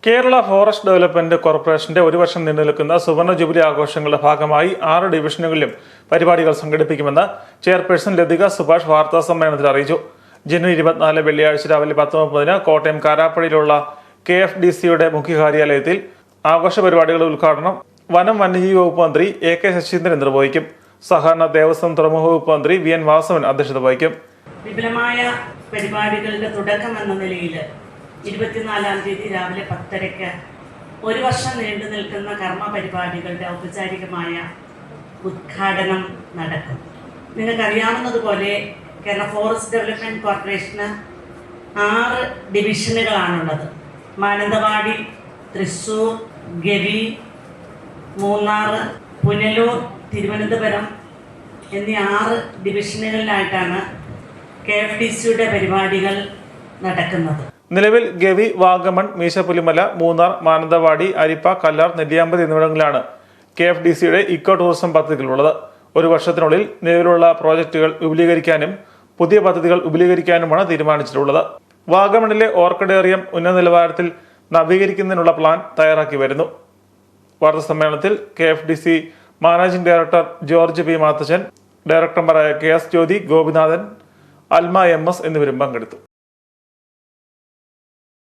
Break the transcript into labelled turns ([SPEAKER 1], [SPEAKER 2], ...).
[SPEAKER 1] Kerala forest development കോർപ്പറേഷന്റെ ഒരു വർഷം നീണ്ടുനിൽക്കുന്ന സുവർണ ജൂബിലി ആഘോഷങ്ങളുടെ ഭാഗമായി 6 ഡിവിഷനുകളിലും പരിപാടികൾ സംഘടിപ്പിക്കുമെന്ന് ചെയർപേഴ്സൺ ലതിക സുഭാഷ് വാർത്താ സമ്മേളനത്തിൽ അറിയിച്ചു. ജനുവരി 24 വെള്ളിയാഴ്ച രാവിലെ 10:30 കോട്ടയം കാരാപ്പടിയിലുള്ള KFDCയുടെ മുഖ്യ കാര്യാലയത്തിൽ ആഘോഷ പരിപാടികളുടെ ഉദ്ഘാടനം വനം വന്യജീവി വകുപ്പ് മന്ത്രി AK ശശീന്ദ്രൻ നിർവഹിക്കും. സഹകരണ ദേവസ്വം തുറമുഖ വകുപ്പ് മന്ത്രി VN വാസവൻ അധ്യക്ഷത വഹിക്കും.
[SPEAKER 2] വിപുലമായ പരിപാടികളുടെ തുടക്കം എന്ന നിലയിൽ 24-ാം തീയതി രാവിലെ 10:30 ഒരു വർഷം നീണ്ടു നിൽക്കുന്ന കർമ്മ പരിപാടികളുടെ ഔപചാരികമായ ഉദ്ഘാടനം നടക്കും. നിങ്ങൾക്കറിയാവുന്നതുപോലെ കേരള ഫോറസ്റ്റ് ഡെവലപ്മെന്റ് കോർപ്പറേഷന് 6 ഡിവിഷനുകളാണുള്ളത്. മാനന്തവാടി, തൃശ്ശൂർ, ഗവി, മൂന്നാർ, പുനലൂർ, തിരുവനന്തപുരം എന്നീ 6 ഡിവിഷനുകളിലായിട്ടാണ് KFDCയുടെ പരിപാടികൾ നടക്കുന്നത്.
[SPEAKER 1] നിലവിൽ ഗവി, വാഗമൺ, മീശപ്പുലിമല, മൂന്നാർ, മാനന്തവാടി, അരിപ്പ, കല്ലാർ, നെല്ലിയാമ്പതി എന്നിവിടങ്ങളിലാണ് KFDCയുടെ ഇക്കോ ടൂറിസം പദ്ധതികളുള്ളത്. ഒരു വർഷത്തിനുള്ളിൽ നിലവിലുള്ള പ്രോജക്റ്റുകൾ വിപുലീകരിക്കാനും പുതിയ പദ്ധതികൾ വിപുലീകരിക്കാനുമാണ് തീരുമാനിച്ചിട്ടുള്ളത്. വാഗമണിലെ ഓർക്കിഡേറിയം ഉന്നത നിലവാരത്തിൽ നവീകരിക്കുന്നതിനുള്ള പ്ലാൻ തയ്യാറാക്കി വരുന്നു. വാർത്താ സമ്മേളനത്തിൽ KFDC managing director George P. Mathachan, ഡയറക്ടർമാരായ KS ജ്യോതി, ഗോപിനാഥൻ, അൽമ MS എന്നിവരും പങ്കെടുത്തു.